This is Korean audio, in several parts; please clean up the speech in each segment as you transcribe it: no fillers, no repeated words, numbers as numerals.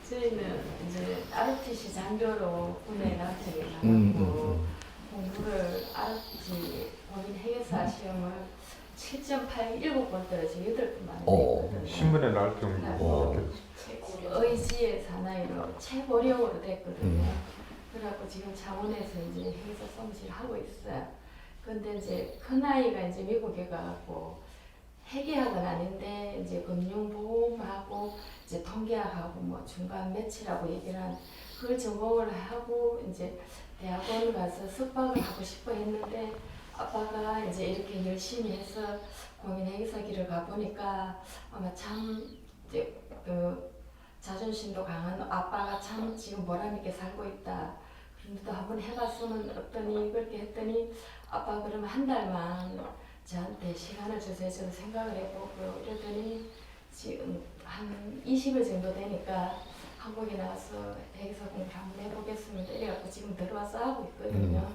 저희는 이제 ROTC 장교로 군에 나중에 나갔고 공부를 ROTC 본인 해결사 시험을 7.8 7번 떨어지고 8번 만에 됐거든요. 신분에 나올 경우 의지의 사나이로 최고령으로 됐거든요. 그래갖고 지금 자원에서 이제 해결사 성실을 하고 있어요. 근데 이제 큰 아이가 이제 미국에 가갖고 회계학은 아닌데 이제 금융보험하고 이제 통계학하고 뭐 중간 매치라고 얘기를 한 그걸 전공을 하고 이제 대학원 가서 석박을 하고 싶어 했는데 아빠가 이제 이렇게 열심히 해서 공인회계사 길을 가보니까 아마 참 이제 자존심도 강한 아빠가 참 지금 보람있게 살고 있다. 그런데 또 한번 해봤으면 어떠니 그렇게 했더니 아빠 그러면 한 달만 저한테 시간을 주세요. 저도 생각을 해보고 이러더니 지금 한 20일 정도 되니까 한국에 나와서 회계사 공부를 한번 해보겠습니다. 이래갖고 지금 들어와서 하고 있거든요.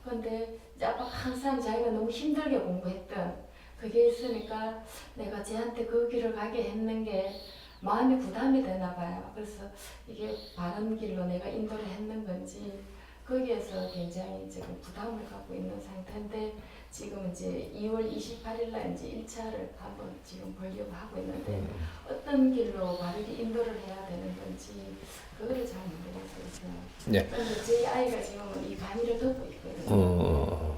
그런데 이제 아빠가 항상 자기가 너무 힘들게 공부했던 그게 있으니까 내가 쟤한테 그 길을 가게 했는 게 마음이 부담이 되나 봐요. 그래서 이게 바른 길로 내가 인도를 했는 건지 거기에서 굉장히 지금 부담을 갖고 있는 상태인데 지금 이제 2월 28일 날 이제 1차를 한번 지금 보려고 하고 있는데 어떤 길로 바르게 인도를 해야 되는 건지 그거를 잘 모르겠어요. 네. 그런데 제 아이가 지금 이 강의를 듣고 있거든요.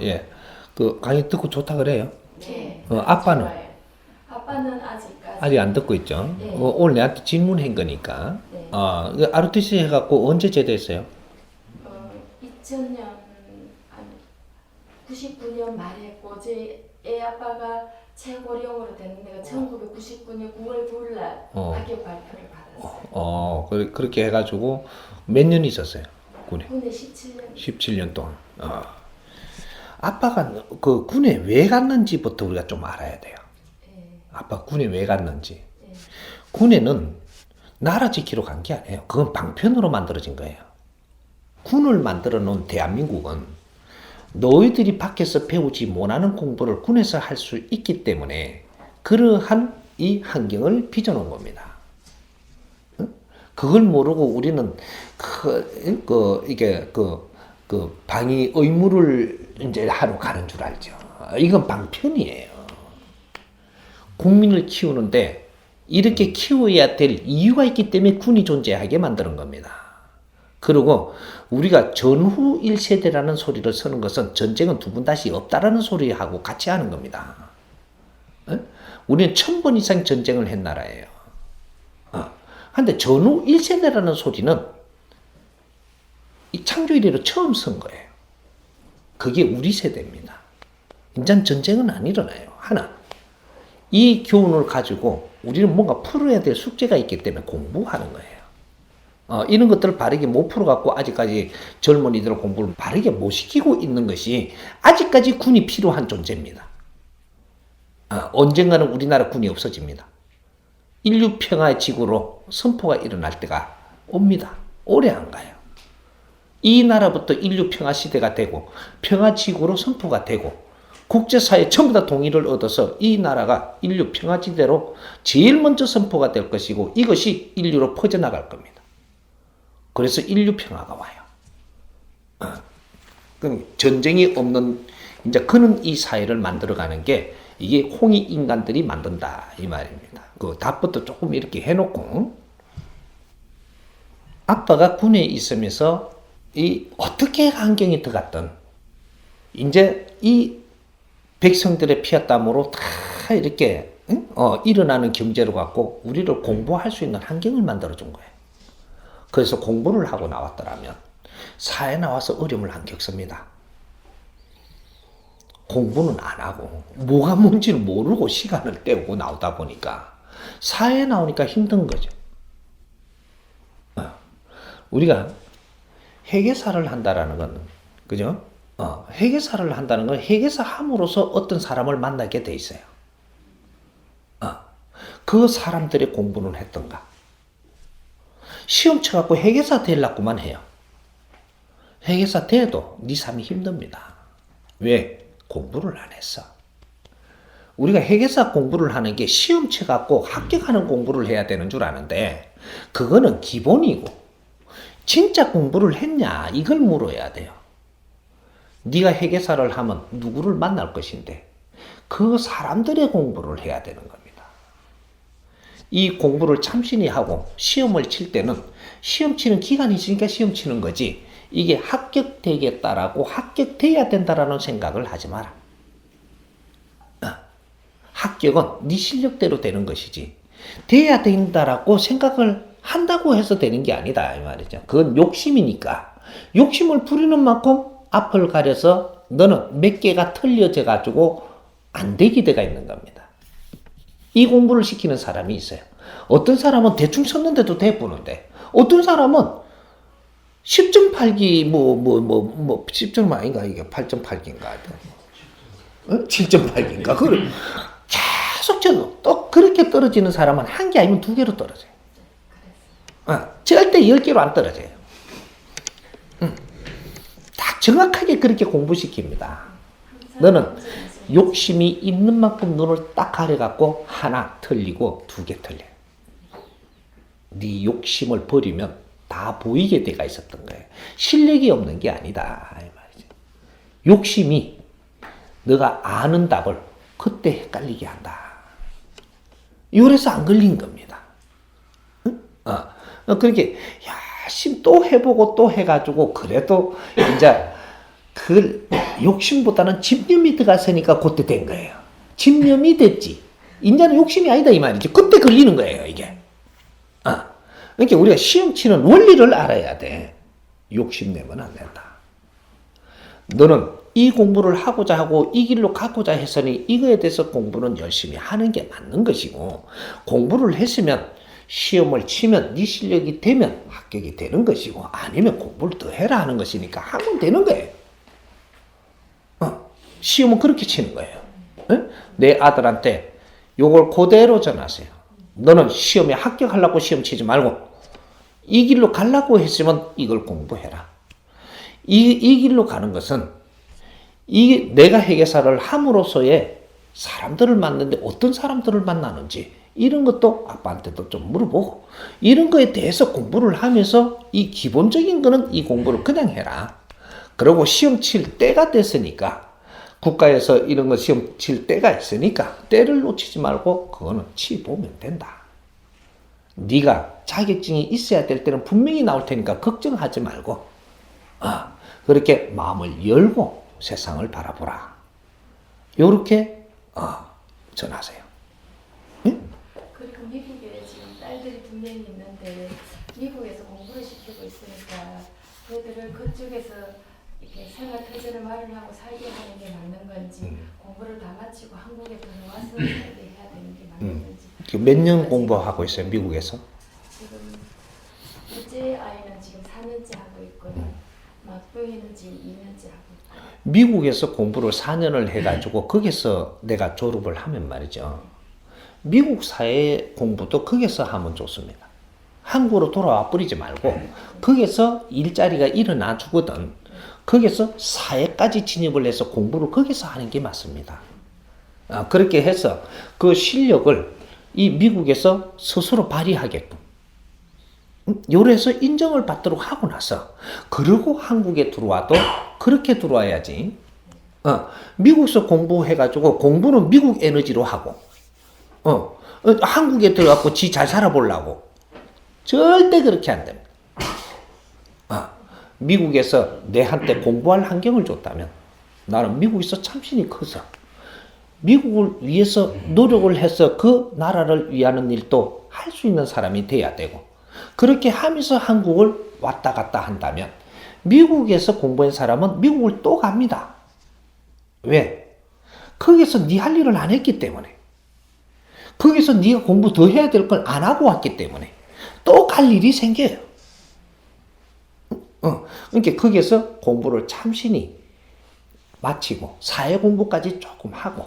예. 그 강의 듣고 좋다 그래요? 네. 아빠는? 좋아요. 아빠는 아직까지 아직 안 듣고 있죠? 네. 오늘 내한테 질문한 거니까. 네. ROTC 해갖고 언제 제대했어요? 2000년 99년 말에 했고 제 애 아빠가 최고령으로 됐는 데가 1999년 9월 9일 날 합격 발표를 받았어요. 그렇게 해가지고 몇 년 있었어요? 군에? 군에 17년. 17년 동안. 아빠가 그 군에 왜 갔는지부터 우리가 좀 알아야 돼요. 네. 아빠 군에 왜 갔는지. 네. 군에는 나라 지키러 간 게 아니에요. 그건 방편으로 만들어진 거예요. 군을 만들어 놓은 대한민국은 너희들이 밖에서 배우지 못하는 공부를 군에서 할 수 있기 때문에 그러한 이 환경을 빚어놓은 겁니다. 그걸 모르고 우리는 방위 의무를 이제 하러 가는 줄 알죠. 이건 방편이에요. 국민을 키우는데 이렇게 키워야 될 이유가 있기 때문에 군이 존재하게 만드는 겁니다. 그리고 우리가 전후 1세대라는 소리를 쓰는 것은 전쟁은 두 번 다시 없다라는 소리하고 같이 하는 겁니다. 우리는 1000번 이상 전쟁을 한 나라예요. 근데 전후 1세대라는 소리는 이 창조 이래로 처음 쓴 거예요. 그게 우리 세대입니다. 인전 전쟁은 안 일어나요. 하나, 이 교훈을 가지고 우리는 뭔가 풀어야 될 숙제가 있기 때문에 공부하는 거예요. 이런 것들을 바르게 못 풀어갖고 아직까지 젊은이들 공부를 바르게 못 시키고 있는 것이 아직까지 군이 필요한 존재입니다. 언젠가는 우리나라 군이 없어집니다. 인류 평화의 지구로 선포가 일어날 때가 옵니다. 오래 안 가요. 이 나라부터 인류 평화 시대가 되고 평화 지구로 선포가 되고 국제사회 전부 다 동의를 얻어서 이 나라가 인류 평화지대로 제일 먼저 선포가 될 것이고 이것이 인류로 퍼져나갈 겁니다. 그래서 인류 평화가 와요. 그럼 전쟁이 없는 이제 그는 이 사회를 만들어가는 게 이게 홍익 인간들이 만든다 이 말입니다. 그 답부터 조금 이렇게 해놓고 아빠가 군에 있으면서 이 어떻게 환경이 들어갔던 이제 이 백성들의 피와 땀으로 다 이렇게 일어나는 경제로 갖고 우리를 공부할 수 있는 환경을 만들어준 거예요. 그래서 공부를 하고 나왔더라면 사회에 나와서 어려움을 안 겪습니다. 공부는 안 하고 뭐가 뭔지를 모르고 시간을 때우고 나오다 보니까 사회에 나오니까 힘든 거죠. 우리가 회계사를 한다라는 건 그죠? 회계사를 한다는 건 회계사 함으로써 어떤 사람을 만나게 돼 있어요. 그 사람들의 공부는 했던가? 시험 쳐갖고 회계사 되려고만 해요. 회계사 돼도 네 삶이 힘듭니다. 왜? 공부를 안 했어. 우리가 회계사 공부를 하는 게 시험 쳐갖고 합격하는 공부를 해야 되는 줄 아는데 그거는 기본이고 진짜 공부를 했냐 이걸 물어야 돼요. 네가 회계사를 하면 누구를 만날 것인데 그 사람들의 공부를 해야 되는 겁니다. 이 공부를 참신히 하고 시험을 칠 때는 시험 치는 기간이 있으니까 시험 치는 거지 이게 합격되겠다라고 합격돼야 된다라는 생각을 하지 마라. 합격은 네 실력대로 되는 것이지 돼야 된다라고 생각을 한다고 해서 되는 게 아니다 이 말이죠. 그건 욕심이니까 욕심을 부리는 만큼 앞을 가려서 너는 몇 개가 틀려져 가지고 안 되게 돼가 있는 겁니다. 이 공부를 시키는 사람이 있어요. 어떤 사람은 대충 쳤는데도 돼보는데 어떤 사람은 10.8기 10점 아닌가 이게 8.8기인가 7.8기인가 그걸 계속 쳐도 또 그렇게 떨어지는 사람은 한 개 아니면 두 개로 떨어져요. 절대 10개로 안 떨어져요. 딱 정확하게 그렇게 공부시킵니다. 너는 욕심이 있는 만큼 눈을 딱 가려갖고 하나 틀리고 두 개 틀려. 네 욕심을 버리면 다 보이게 돼가 있었던 거예요. 실력이 없는 게 아니다 이 말이죠. 욕심이 너가 아는 답을 그때 헷갈리게 한다. 이래서 안 걸린 겁니다. 그렇게 또 해보고 또 해가지고 그래도 이제 그 욕심보다는 집념이 들어갔으니까 그때 된 거예요. 집념이 됐지. 이제는 욕심이 아니다 이 말이지. 그때 걸리는 거예요 이게. 그러니까 우리가 시험 치는 원리를 알아야 돼. 욕심내면 안 된다. 너는 이 공부를 하고자 하고 이 길로 가고자 했으니 이거에 대해서 공부는 열심히 하는 게 맞는 것이고 공부를 했으면 시험을 치면 네 실력이 되면 합격이 되는 것이고 아니면 공부를 더 해라 하는 것이니까 하면 되는 거예요. 시험은 그렇게 치는 거예요. 내 아들한테 요걸 그대로 전하세요. 너는 시험에 합격하려고 시험 치지 말고 이 길로 가려고 했으면 이걸 공부해라. 이 길로 가는 것은 내가 회계사를 함으로써의 사람들을 만나는데 어떤 사람들을 만나는지 이런 것도 아빠한테도 좀 물어보고 이런 거에 대해서 공부를 하면서 이 기본적인 거는 이 공부를 그냥 해라. 그리고 시험 칠 때가 됐으니까 국가에서 이런 거 시험 칠 때가 있으니까 때를 놓치지 말고 그거는 치보면 된다. 네가 자격증이 있어야 될 때는 분명히 나올 테니까 걱정하지 말고 그렇게 마음을 열고 세상을 바라보라. 요렇게 전하세요. 응? 그리고 미국에 지금 딸들이 분명히 있는데 미국에서 공부를 시키고 있으니까 그들을 그쪽에서 이렇게 생활 터전을 마련하고 살게 하는 게 맞는 건지 공부를 다 마치고 한국에 들어와서 살게 해야 되는 게 맞는 건지. 몇 년 공부하고 있어요 미국에서? 지금 둘째 아이는 지금 4년째 하고 있고요. 막둥이는 지금 2년째 하고 있고요. 미국에서 공부를 4년을 해가지고 거기서 내가 졸업을 하면 말이죠. 미국 사회 공부도 거기서 하면 좋습니다. 한국으로 돌아와 버리지 말고 거기서 일자리가 일어나 주거든. 거기서 사회까지 진입을 해서 공부를 거기서 하는 게 맞습니다. 그렇게 해서 그 실력을 이 미국에서 스스로 발휘하게끔 요래서 인정을 받도록 하고 나서 그리고 한국에 들어와도 그렇게 들어와야지. 미국에서 공부해가지고 공부는 미국 에너지로 하고 한국에 들어가고 지 잘 살아보려고 절대 그렇게 안 됩니다. 미국에서 내한테 공부할 환경을 줬다면 나는 미국에서 참신이 커서 미국을 위해서 노력을 해서 그 나라를 위하는 일도 할 수 있는 사람이 돼야 되고 그렇게 하면서 한국을 왔다 갔다 한다면 미국에서 공부한 사람은 미국을 또 갑니다. 왜? 거기서 네 할 일을 안 했기 때문에 거기서 네가 공부 더 해야 될 걸 안 하고 왔기 때문에 또 갈 일이 생겨요. 그러니까 거기서 공부를 참신히 마치고 사회 공부까지 조금 하고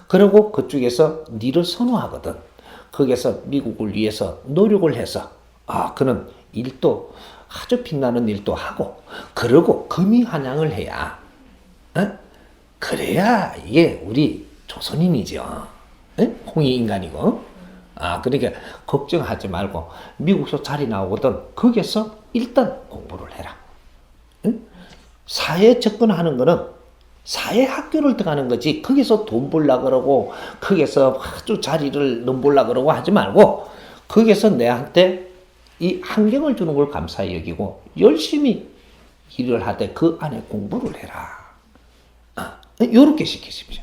그리고 그쪽에서 니를 선호하거든. 거기서 미국을 위해서 노력을 해서 그는 일도 아주 빛나는 일도 하고 그러고 금이환영을 해야 그래야 이게 우리 조선인이죠. 에? 홍익인간이고. 아, 그러니까 걱정하지 말고 미국서 자리 나오거든. 거기서 일단 공부를 해라. 응? 사회에 접근하는 거는 사회 학교를 들어가는 거지. 거기서 돈 벌라 그러고 거기서 아주 자리를 넘보려 그러고 하지 말고 거기서 내한테 이 환경을 주는 걸 감사히 여기고 열심히 일을 하되 그 안에 공부를 해라. 요렇게 시키십시오.